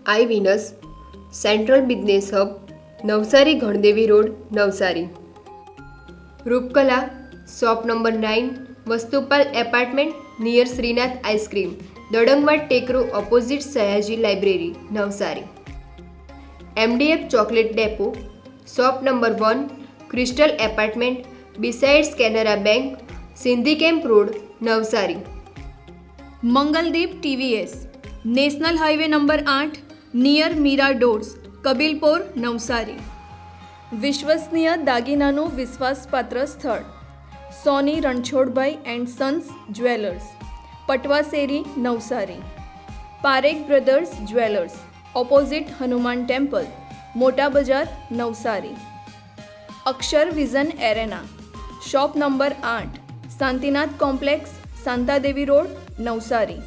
आई Venus, central business hub, Navsari Gandevi road, Navsari. Roopkala, shop number 9, Vastupal apartment near Shrinath ice cream, Dadangwad Tekro opposite Sayaji library, Navsari. MDF chocolate depot, shop number 1, crystal apartment besides Canara bank, Sindhi camp road, Navsari. Mangaldeep TVS, national highway number 8 near Meera doors, Kabilpore, Navsari. विश्वसनीय दागीनाનું વિશ્વાસપાત્ર સ્થળ Soni Ranchhodbhai and sons jewellers, Patvaseri, Navsari. Parekh brothers jewellers, opposite Hanuman temple, મોટા બજાર, નવસારી। અક્ષર vision arena, shop number 8, Shantinath complex, Shantadevi road, Navsari.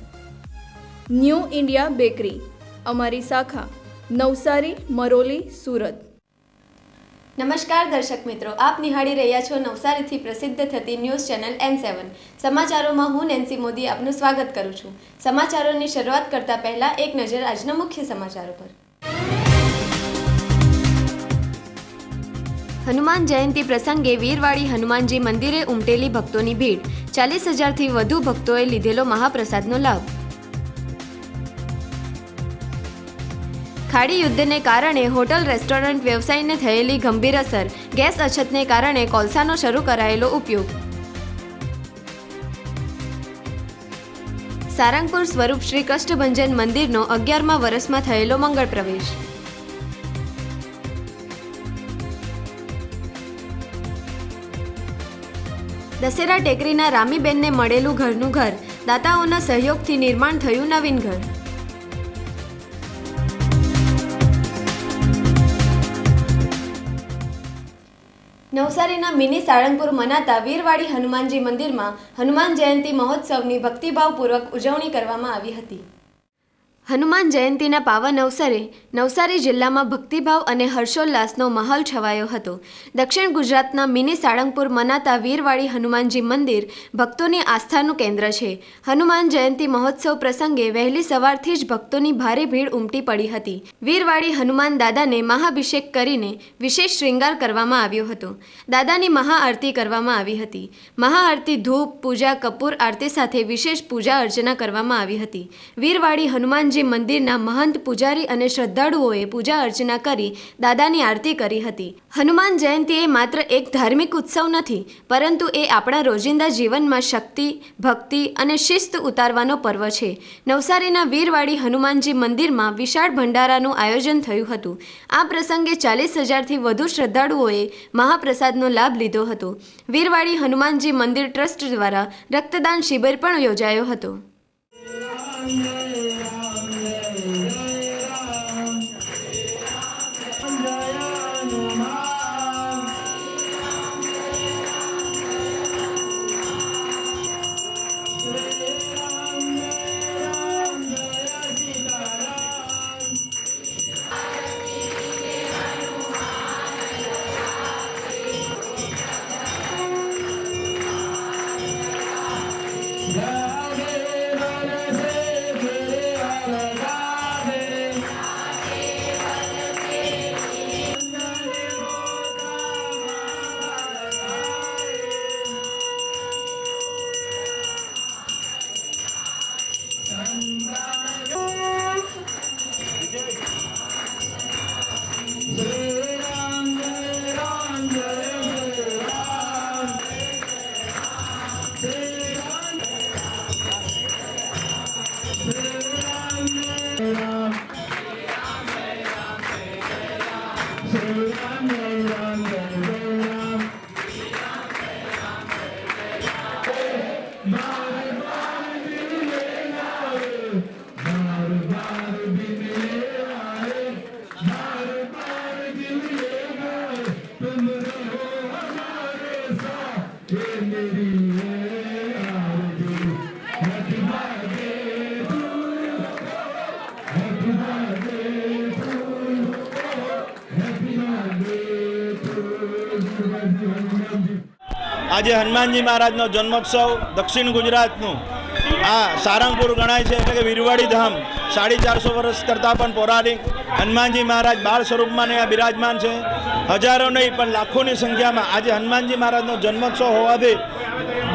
New India bakery, અમારી શાખા નવસારી, મરોલી, સુરત। નમસ્કાર દર્શક મિત્રો, આપ નિહાળી રહ્યા છો નવસારીથી પ્રસિદ્ધ થતી ન્યૂઝ ચેનલ N7 સમાચારોમાં હું નેન્સી મોદી આપનું સ્વાગત કરું છું। સમાચારોની શરૂઆત કરતા પહેલા એક નજર આજના મુખ્ય સમાચારો પર। હનુમાન જયંતિ પ્રસંગે વીરવાડી હનુમાનજી મંદિરે ઉમટેલી ભક્તોની ભીડ, 40,000થી વધુ ભક્તોએ લીધેલો મહાપ્રસાદનો લાભ। ખાડી યુદ્ધને કારણે હોટલ રેસ્ટોરન્ટ વ્યવસાયને થયેલી ગંભીર અસર, ગેસ અછતને કારણે કોલસાનો શરૂ કરાયેલો ઉપયોગ। સારંગપુર સ્વરૂપ શ્રી કષ્ટભંજન મંદિરનો 11મા વર્ષમાં થયેલો મંગળ પ્રવેશ। દશેરા ટેકરીના રામીબેનને મળેલું ઘરનું ઘર, દાતાઓના સહયોગથી નિર્માણ થયું નવીન ઘર। નવસારીના મિની સાળંગપુર મનાતા વીરવાડી હનુમાનજી મંદિરમાં હનુમાન જયંતિ મહોત્સવની ભક્તિભાવપૂર્વક ઉજવણી કરવામાં આવી હતી। હનુમાન જયંતિના પાવન અવસરે નવસારી જિલ્લામાં ભક્તિભાવ અને હર્ષોલ્લાસનો માહોલ છવાયો હતો। દક્ષિણ ગુજરાતના મિની સાળંગપુર મનાતા વીરવાડી હનુમાનજી મંદિર ભક્તોની આસ્થાનું કેન્દ્ર છે। હનુમાન જયંતિ મહોત્સવ પ્રસંગે વહેલી સવારથી જ ભક્તોની ભારે ભીડ ઉમટી પડી હતી। વીરવાડી હનુમાન દાદાને મહાભિષેક કરીને વિશેષ શ્રૃંગાર કરવામાં આવ્યો હતો। દાદાની મહાઆરતી કરવામાં આવી હતી। મહાઆરતી ધૂપ, પૂજા, કપૂર આરતી સાથે વિશેષ પૂજા અર્ચના કરવામાં આવી હતી। વીરવાડી હનુમાનજી મંદિરના મહંત, પૂજારી અને શ્રદ્ધાળુઓએ પૂજા અર્ચના કરી દાદાની આરતી કરી હતી। હનુમાન જયંતિ એ માત્ર એક ધાર્મિક ઉત્સવ નથી, પરંતુ એ આપણા રોજિંદા જીવનમાં શક્તિ, ભક્તિ અને શિસ્ત ઉતારવાનો પર્વ છે। નવસારીના વીરવાડી હનુમાનજી મંદિરમાં વિશાળ ભંડારાનું આયોજન થયું હતું। આ પ્રસંગે 40,000થી વધુ શ્રદ્ધાળુઓએ મહાપ્રસાદનો લાભ લીધો હતો। વીરવાડી હનુમાનજી મંદિર ટ્રસ્ટ દ્વારા રક્તદાન શિબિર પણ યોજાયો હતો। આજે હનુમાનજી મહારાજનો જન્મોત્સવ દક્ષિણ ગુજરાતનું આ સારંગપુર ગણાય છે, એટલે કે વીરવાડી ધામ 450 વર્ષ કરતાં પણ પૌરાણિક હનુમાનજી મહારાજ બાળ સ્વરૂપમાં અહીંયા બિરાજમાન છે. હજારો નહીં પણ લાખોની સંખ્યામાં આજે હનુમાનજી મહારાજનો જન્મોત્સવ હોવાથી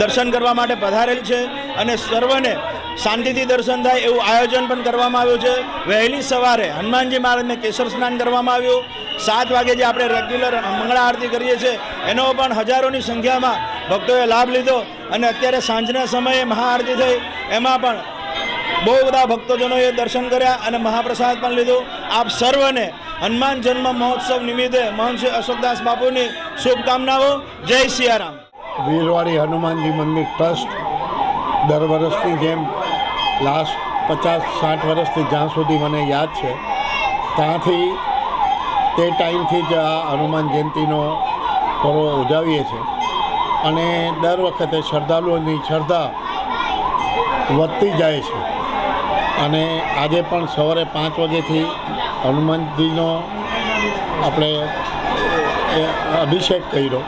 દર્શન કરવા માટે પધારેલ છે અને સર્વને શાંતિથી દર્શન થાય એવું આયોજન પણ કરવામાં આવ્યું છે. વહેલી સવારે હનુમાનજી મહારાજને કેસર સ્નાન કરવામાં આવ્યું. 7 વાગે જે આપણે રેગ્યુલર મંગળા આરતી કરીએ છીએ એનો પણ હજારોની સંખ્યામાં ભક્તોએ લાભ લીધો અને અત્યારે સાંજના સમયે મહાઆરતી થઈ એમાં પણ બહુ બધા ભક્તજનોએ દર્શન કર્યા અને મહાપ્રસાદ પણ લીધો. આપ સર્વને હનુમાન જન્મ મહોત્સવ નિમિત્તે મહંત શ્રી અશોકદાસ બાપુની શુભકામનાઓ. જય સિયારામ. વીરવાડી હનુમાનજી મંદિર ટ્રસ્ટ દર વર્ષની જેમ લાસ્ટ 50-60 વર્ષથી જ્યાં સુધી મને યાદ છે ત્યાંથી તે ટાઈમથી જ આ હનુમાન જયંતિનો પર્વ ઉજવીએ છીએ અને દર વખતે શ્રદ્ધાળુઓની શ્રદ્ધા વધતી જાય છે અને આજે પણ સવારે 5 વાગ્યાથી હનુમાનજીનો આપણે અભિષેક કર્યો,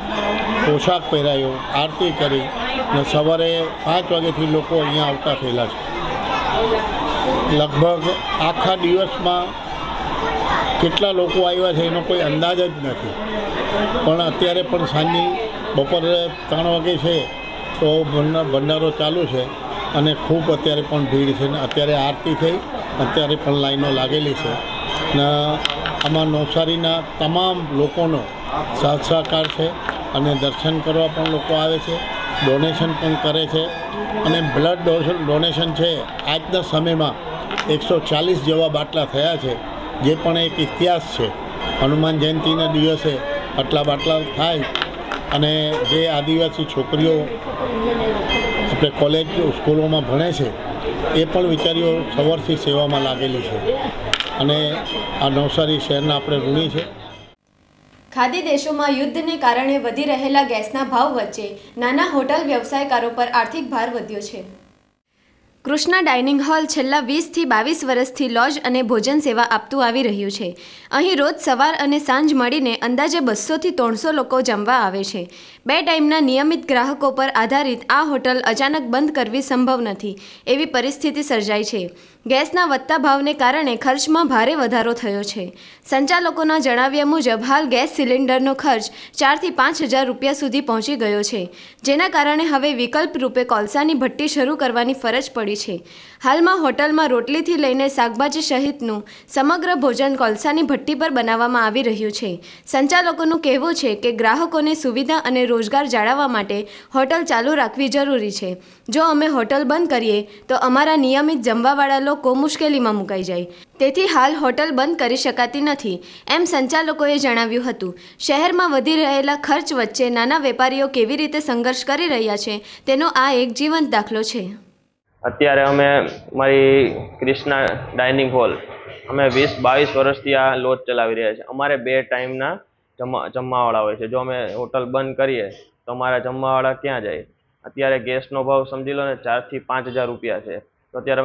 પોશાક પહેરાયો, આરતી કરી અને સવારે 5 વાગ્યાથી લોકો અહીંયા આવતા થયેલા છે. લગભગ આખા દિવસમાં કેટલા લોકો આવ્યા છે એનો કોઈ અંદાજ જ નથી. પણ અત્યારે પણ સાંજની બપોરે 3 વાગે છે તો ભંડારો ચાલુ છે અને ખૂબ અત્યારે પણ ભીડ છે ને અત્યારે આરતી થઈ, અત્યારે પણ લાઈનો લાગેલી છે ને આમાં નવસારીના તમામ લોકોનો સાથ સહકાર છે અને દર્શન કરવા પણ લોકો આવે છે, ડોનેશન પણ કરે છે અને બ્લડ ડોનેશન છે આજના સમયમાં 140 જેવા બાટલા થયા છે, જે પણ એક ઇતિહાસ છે. હનુમાન જયંતિના દિવસે આટલા બાટલા થાય અને જે આદિવાસી છોકરીઓ આપણે કોલેજ સ્કૂલોમાં ભણે છે એ પણ વિચારીઓ સવારથી સેવામાં લાગેલી છે અને આ નવસારી શહેરના આપણે ઋણી છે. ખાદી દેશોમાં યુદ્ધને કારણે વધી રહેલા ગેસના ભાવ વચ્ચે નાના હોટલ વ્યવસાયકારો પર આર્થિક ભાર વધ્યો છે. કૃષ્ણા ડાઇનિંગ હોલ છેલ્લા 20થી 22 વર્ષથી લોજ અને ભોજન સેવા આપતું આવી રહ્યું છે. અહીં રોજ સવાર અને સાંજ મળીને અંદાજે 200થી 300 લોકો જમવા આવે છે. 2 ટાઈમના નિયમિત ગ્રાહકો પર આધારિત આ હોટલ અચાનક બંધ કરવી સંભવ નથી એવી પરિસ્થિતિ સર્જાઈ છે. ગેસના વધતા ભાવને કારણે ખર્ચમાં ભારે વધારો થયો છે. સંચાલકોના જણાવ્યા મુજબ હાલ ગેસ સિલિન્ડરનો ખર્ચ 4થી 5 હજાર રૂપિયા સુધી પહોંચી ગયો છે, જેના કારણે હવે વિકલ્પ રૂપે કોલસાની ભઠ્ઠી શરૂ કરવાની ફરજ પડી છે. હાલમાં હોટલમાં રોટલીથી લઈને શાકભાજી સહિતનું સમગ્ર ભોજન કોલસાની ભઠ્ઠી પર બનાવવામાં આવી રહ્યું છે. સંચાલકોનું કહેવું છે કે ગ્રાહકોને સુવિધા અને રોજગાર જાળવવા માટે હોટલ ચાલુ રાખવી જરૂરી છે. જો અમે હોટલ બંધ કરીએ તો અમારા નિયમિત જમવાવાળા લોકો મુશ્કેલીમાં મુકાઈ જાય. તેથી હાલ હોટલ બંધ કરી શકાતી નથી એમ સંચાલકોએ જણાવ્યું હતું. શહેરમાં વધી રહેલા ખર્ચ વચ્ચે નાના વેપારીઓ કેવી રીતે સંઘર્ષ કરી રહ્યા છે તેનો આ એક જીવંત દાખલો છે. અત્યારે અમે મારી કૃષ્ણા ડાઇનિંગ હોલ અમે 20-22 વર્ષથી આ લોજ ચલાવી રહ્યા છીએ. અમારે 2 ટાઈમના જમવાવાળા હોય છે. જો અમે હોટલ બંધ કરીએ તો અમારા જમવાવાળા ક્યાં જાય? અત્યારે ગેસનો ભાવ સમજી લો ને 4થી 5 હજાર રૂપિયા છે. તો અત્યારે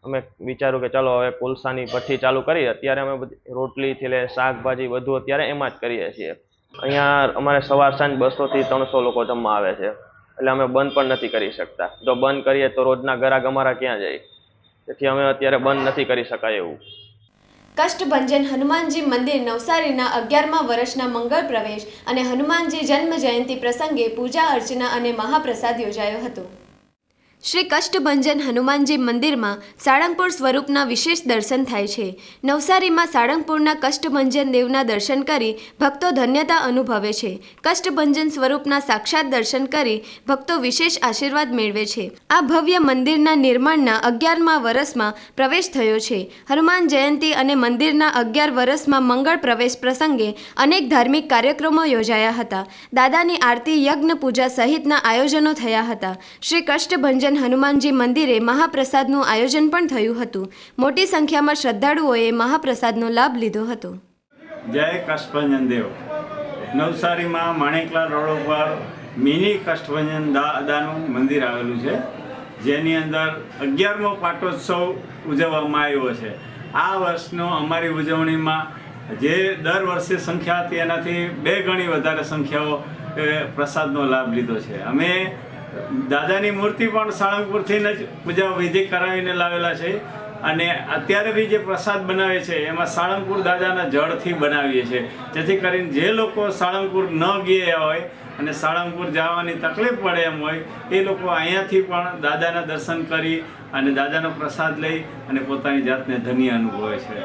અમે વિચાર્યું કે ચાલો હવે કોલસાની ભઠ્ઠી ચાલુ કરીએ. અત્યારે અમે બધી રોટલીથી લે શાકભાજી બધું અત્યારે એમાં જ કરીએ છીએ. અહીંયા અમારે સવાર સાંજ 200થી 300 લોકો જમવા આવે છે, એટલે અમે બંધ પણ નથી કરી શકતા. જો બંધ કરીએ તો રોજના ગ્રાહક અમારા ક્યાં જાય? તેથી અમે અત્યારે બંધ નથી કરી શકાય એવું. કષ્ટભંજન હનુમાનજી મંદિર નવસારીના 11મા વર્ષના મંગળ પ્રવેશ અને હનુમાનજી જન્મ જયંતિ પ્રસંગે પૂજા અર્ચના અને મહાપ્રસાદ યોજાયો હતો. શ્રી કષ્ટભંજન હનુમાનજી મંદિરમાં સાળંગપુર સ્વરૂપના વિશેષ દર્શન થાય છે. નવસારીમાં સાળંગપુરના કષ્ટભંજન દેવના દર્શન કરી ભક્તો ધન્યતા અનુભવે છે. કષ્ટભંજન સ્વરૂપના સાક્ષાત દર્શન કરી ભક્તો વિશેષ આશીર્વાદ મેળવે છે. આ ભવ્ય મંદિરના નિર્માણના 11મા વર્ષમાં પ્રવેશ થયો છે. હનુમાન જયંતિ અને મંદિરના 11 વર્ષમાં મંગળ પ્રવેશ પ્રસંગે અનેક ધાર્મિક કાર્યક્રમો યોજાયા હતા. દાદાની આરતી, યજ્ઞ, પૂજા સહિતના આયોજનો થયા હતા. શ્રી કષ્ટભંજન હનુમાનજી મંદિરે મહાપ્રસાદનું આયોજન પણ થયું હતું. મોટી સંખ્યામાં શ્રદ્ધાળુઓએ મહાપ્રસાદનો લાભ લીધો હતો. જય કષ્ટભંજન દેવ. નવસારીમાં માણેકલાલ રોડ ઉપર મિની કષ્ટભંજન દાદાનું મંદિર આવેલું છે, જેની અંદર 11મો પાટોત્સવ ઉજવવામાં આવ્યો છે. આ વર્ષનો અમારી ઉજવણીમાં જે દર વર્ષે સંખ્યા હતી એનાથી 2 ગણી વધારે સંખ્યાઓ પ્રસાદનો લાભ લીધો છે. અમે દાદાની મૂર્તિ પણ સાળંગપુરથી જ પૂજા વિધિ કરાવીને લાવેલા છે અને અત્યારે બી જે પ્રસાદ બનાવે છે એમાં સાળંગપુર દાદાના જળથી બનાવીએ છીએ, જેથી કરીને જે લોકો સાળંગપુર ન ગયા હોય અને સાળંગપુર જવાની તકલીફ પડે એમ હોય એ લોકો અહીંયાથી પણ દાદાના દર્શન કરી અને દાદાનો પ્રસાદ લઈ અને પોતાની જાતને ધન્ય અનુભવે છે.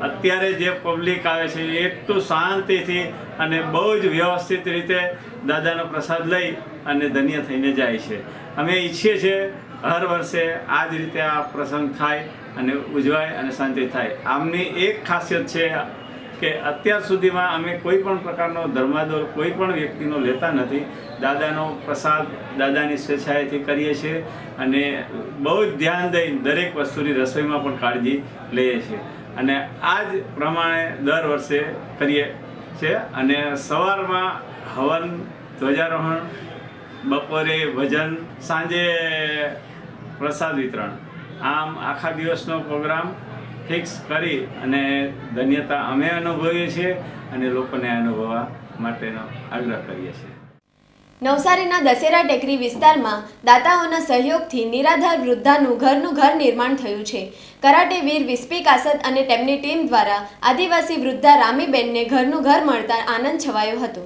અત્યારે જે પબ્લિક આવે છે એ એટલું શાંતિથી અને બહુ જ વ્યવસ્થિત રીતે દાદાનો પ્રસાદ લઈ અને ધન્ય થઈને જાય છે. અમે ઈચ્છીએ છીએ હર વર્ષે આ જ રીતે આ પ્રસંગ થાય અને ઉજવાય અને શાંતિ થાય. આમની એક ખાસિયત છે કે અત્યાર સુધીમાં અમે કોઈ પણ પ્રકારનો ધર્માદોર કોઈ પણ વ્યક્તિનો લેતા નથી. દાદાનો પ્રસાદ દાદાની સ્વેચ્છાએથી કરીએ છીએ અને બહુ જ ધ્યાન દઈને દરેક વસ્તુની રસોઈમાં પણ કાળજી લઈએ છીએ અને આ જ પ્રમાણે દર વર્ષે કરીએ છીએ. અને સવારમાં હવન, ધ્વજારોહણ, બપોરે ભજન, સાંજે પ્રસાદ વિતરણ, આમ આખા દિવસનો પ્રોગ્રામ ફિક્સ કરી અને ધન્યતા અમે અનુભવીએ છીએ અને લોકોને અનુભવવા માટેનો આગ્રહ કરીએ છીએ. નવસારીના દશેરા ટેકરી વિસ્તારમાં દાતાઓના સહયોગથી નિરાધાર વૃદ્ધાનું ઘર નિર્માણ થયું છે. કરાટે વીર વિસ્પી કાસત અને તેમની ટીમ દ્વારા આદિવાસી વૃદ્ધા રામીબેનને ઘર મળતા આનંદ છવાયો હતો.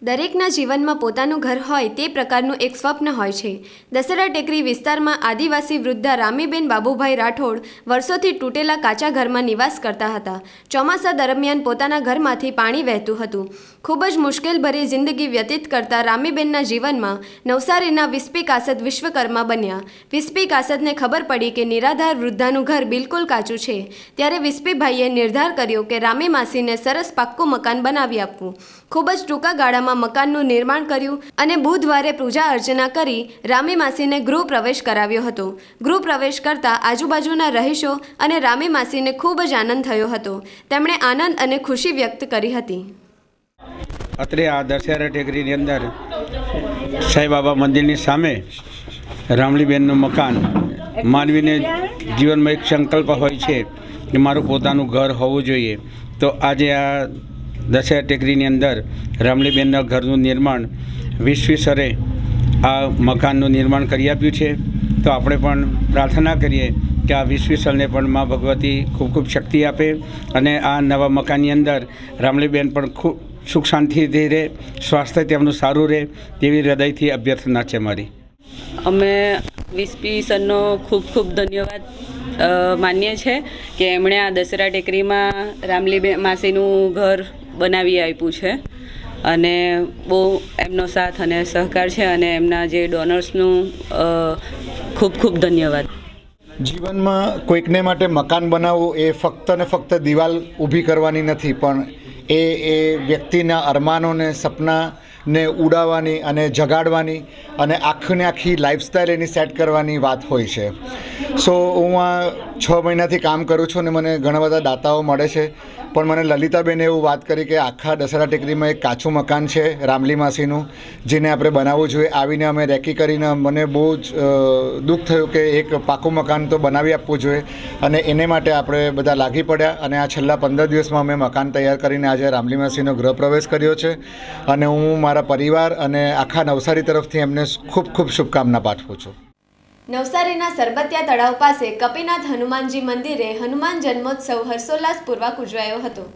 દરેકના જીવનમાં પોતાનું ઘર હોય તે પ્રકારનું એક સ્વપ્ન હોય છે. દશેરા ટેકરી વિસ્તારમાં આદિવાસી વૃદ્ધા રામીબેન બાબુભાઈ રાઠોડ વર્ષોથી તૂટેલા કાચા ઘરમાં નિવાસ કરતા હતા. ચોમાસા દરમિયાન પોતાના ઘરમાંથી પાણી વહેતું હતું. ખૂબ જ મુશ્કેલભરી જિંદગી વ્યતીત કરતા રામીબેનના જીવનમાં નવસારીના વિસ્પી કાસત વિશ્વકર્મા બન્યા. વિસ્પી કાસતને ખબર પડી કે નિરાધાર વૃદ્ધાનું ઘર બિલકુલ કાચું છે. ત્યારે વિસ્પીભાઈએ નિર્ધાર કર્યો કે રામી માસીને સરસ પાક્કું મકાન બનાવી આપવું. ખૂબ જ ટૂંકા ગાળામાં મકાનનું નિર્માણ કર્યું અને બુધવારે પૂજા અર્ચના કરી રામી માસીને ગૃહ પ્રવેશ કરાવ્યો હતો. ગૃહ પ્રવેશ કરતા આજુબાજુના રહીશો અને રામી માસીને ખૂબ જ આનંદ થયો હતો. તેમણે આનંદ અને ખુશી વ્યક્ત કરી હતી. અત્રે આ દશેરા ટેકરીની અંદર સાંઈબાબા મંદિરની સામે રામલીબેનનું મકાન. માનવીને જીવનમાં એક સંકલ્પ હોય છે કે મારું પોતાનું ઘર હોવું જોઈએ. તો આજે આ દશેરા ટેકરીની અંદર રામલીબેનના ઘરનું નિર્માણ 20મી સરે આ મકાનનું નિર્માણ કરી આપ્યું છે. તો આપણે પણ પ્રાર્થના કરીએ કે આ 20મી સલને પણ મા ભગવતી ખૂબ ખૂબ શક્તિ આપે અને આ નવા મકાનની અંદર રામલીબેન પણ ખૂબ સુખ શાંતિથી રહે, સ્વાસ્થ્ય તેમનું સારું રહે તેવી હૃદયથી અભ્યર્થના છે મારી. અમે વિસ્પી સરનો ખૂબ ખૂબ ધન્યવાદ માનીએ છીએ કે એમણે આ દશેરા ટેકરીમાં રામલીબેન માસીનું ઘર બનાવી આપ્યું છે અને બહુ એમનો સાથ અને સહકાર છે અને એમના જે ડોનર્સનું ખૂબ ખૂબ ધન્યવાદ. જીવનમાં કોઈકને માટે મકાન બનાવવું એ ફક્ત ને ફક્ત દિવાલ ઊભી કરવાની નથી, પણ એ વ્યક્તિના અરમાનોને, સપનાને ઉડાવવાની અને જગાડવાની અને આખી લાઈફસ્ટાઈલ એની સેટ કરવાની વાત હોય છે. સો હું આ 6 મહિનાથી કામ કરું છું અને મને ઘણા બધા દાતાઓ મળે છે. પણ મને લલિતાબેને એવું વાત કરી કે આખા દશેરા ટેકરીમાં એક કાચું મકાન છે રામલી માસીનું, જેને આપણે બનાવવું જોઈએ. આવીને અમે રેકી કરીને મને બહુ જ દુઃખ થયું કે એક પાકું મકાન તો બનાવી આપવું જોઈએ અને એને માટે આપણે બધા લાગી પડ્યા અને આ છેલ્લા 15 દિવસમાં અમે મકાન તૈયાર કરીને આજે રામલી માસીનો ગૃહ પ્રવેશ કર્યો છે અને હું મારા પરિવાર અને આખા નવસારી તરફથી એમને ખૂબ ખૂબ શુભકામના પાઠવું છું. નવસારીના સરબતિયા તળાવ પાસે કપીનાથ હનુમાનજી મંદિરે હનુમાન જન્મોત્સવ હર્ષોલ્લાસપૂર્વક ઉજવાયો હતો.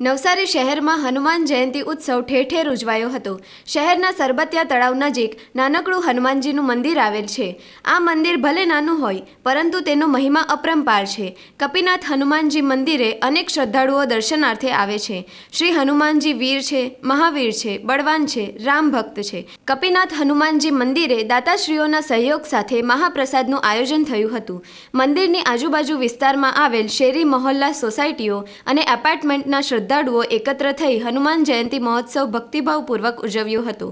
નવસારી શહેરમાં હનુમાન જયંતિ ઉત્સવ ઠેર ઠેર ઉજવાયો હતો. શહેરના સરબતિયા તળાવ નજીક નાનકડું હનુમાનજીનું મંદિર આવેલ છે. આ મંદિર ભલે નાનું હોય પરંતુ તેનો મહિમા અપરંપાર છે. કપીનાથ હનુમાનજી મંદિરે અનેક શ્રદ્ધાળુઓ દર્શનાર્થે આવે છે. શ્રી હનુમાનજી વીર છે, મહાવીર છે, બળવાન છે, રામ ભક્ત છે. કપીનાથ હનુમાનજી મંદિરે દાતાશ્રીઓના સહયોગ સાથે મહાપ્રસાદનું આયોજન થયું હતું. મંદિરની આજુબાજુ વિસ્તારમાં આવેલ શેરી મહોલ્લા સોસાયટીઓ અને એપાર્ટમેન્ટના શ્રદ્ધાળુઓ એકત્ર થઈ હનુમાન જયંતિ મહોત્સવ ભક્તિભાવપૂર્વક ઉજવ્યો હતો.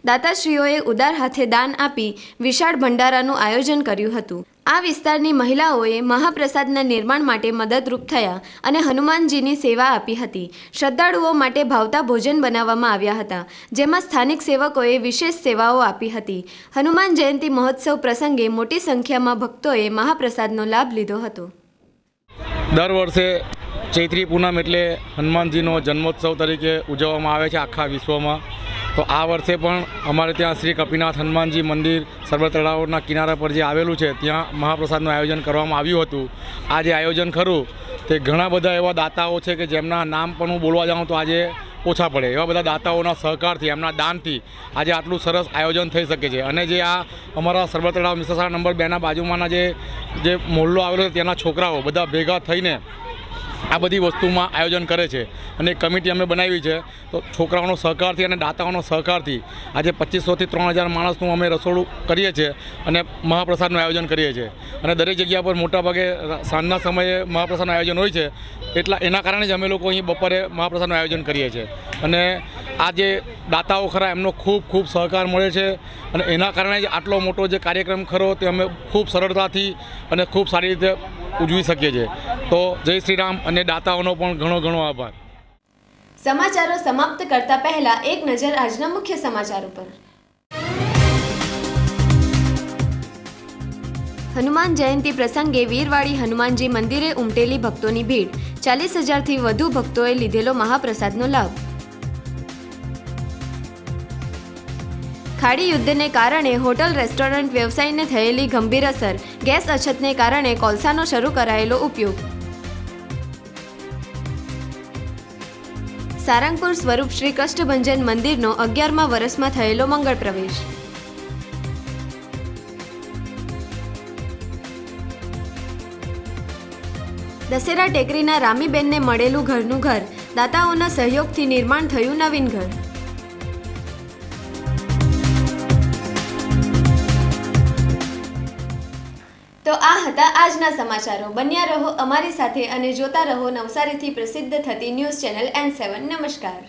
દાતાશ્રીઓએ ઉદાર હાથે દાન આપી વિશાળ ભંડારાનું આયોજન કર્યું હતું. આ વિસ્તારની મહિલાઓએ મહાપ્રસાદના નિર્માણ માટે મદદરૂપ થયા અને હનુમાનજીની સેવા આપી હતી. શ્રદ્ધાળુઓ માટે ભાવતા ભોજન બનાવવામાં આવ્યા હતા, જેમાં સ્થાનિક સેવકોએ વિશેષ સેવાઓ આપી હતી. હનુમાન જયંતિ મહોત્સવ પ્રસંગે મોટી સંખ્યામાં ભક્તોએ મહાપ્રસાદનો લાભ લીધો હતો. દર વર્ષે ચૈત્રી પૂનમ એટલે હનુમાનજીનો જન્મોત્સવ તરીકે ઉજવવામાં આવે છે આખા વિશ્વમાં. તો આ વર્ષે પણ અમારે ત્યાં શ્રી કપિનાથ હનુમાનજી મંદિર સર્વર તળાવના કિનારા પર જે આવેલું છે ત્યાં મહાપ્રસાદનું આયોજન કરવામાં આવ્યું હતું. આ જે આયોજન ખરું તે ઘણા બધા એવા દાતાઓ છે કે જેમના નામ પણ હું બોલવા જાઉં તો આજે ઓછા પડે. એવા બધા દાતાઓના સહકારથી, એમના દાનથી આજે આટલું સરસ આયોજન થઈ શકે છે. અને જે આ અમારા સર્વર તળાવ મિશ્રશાળા નંબર 2ના બાજુમાંના જે મોહલ્લો આવેલો છે ત્યાંના છોકરાઓ બધા ભેગા થઈને આ બધી વસ્તુમાં આયોજન કરે છે. અને કમિટી અમે બનાવી છે. તો છોકરાઓનો સહકારથી અને દાતાઓનો સહકારથી આજે 2500થી 3000 માણસનું અમે રસોડું કરીએ છીએ અને મહાપ્રસાદનું આયોજન કરીએ છીએ. અને દરેક જગ્યા પર મોટાભાગે સાંજના સમયે મહાપ્રસાદનું આયોજન હોય છે. એના કારણે જ અમે લોકો અહીં બપોરે મહાપ્રસાદનું આયોજન કરીએ છીએ. અને આ જે દાતાઓ ખરા એમનો ખૂબ ખૂબ સહકાર મળે છે. અને એના કારણે જ આટલો મોટો જે કાર્યક્રમ ખરો તે અમે ખૂબ સરળતાથી અને ખૂબ સારી રીતે ઉજવી શકીએ છીએ. તો જય શ્રી રામ અને દાતાઓનો પણ ઘણો ઘણો આભાર. સમાચારો સમાપ્ત કરતા પહેલા એક નજર આજના મુખ્ય સમાચારો પર. હનુમાન જયંતી પ્રસંગે વીરવાડી હનુમાનજી મંદિરે ઉમટેલી ભક્તોની ભીડ. 40,000થી વધુ ભક્તોએ લીધેલો મહાપ્રસાદનો લાભ. ખાડી યુદ્ધને કારણે હોટલ રેસ્ટોરન્ટ વ્યવસાયને થયેલી ગંભીર અસર. ગેસ અછતને કારણે કોલસાનો શરૂ કરાયેલો ઉપયોગ. સારંગપુર સ્વરૂપ શ્રી કષ્ટભંજન મંદિરનો 11મા વર્ષમાં થયેલો મંગળ પ્રવેશ. દશેરા ટેકરીના રામીબેનને મળેલું ઘરનું ઘર. દાતાઓના સહયોગથી નિર્માણ થયું નવીન ઘર. તો આ હતા આજના સમાચારો. બન્યા રહો અમારી સાથે અને જોતા રહો નવસારીથી પ્રસિદ્ધ થતી ન્યૂઝ ચેનલ N7. નમસ્કાર.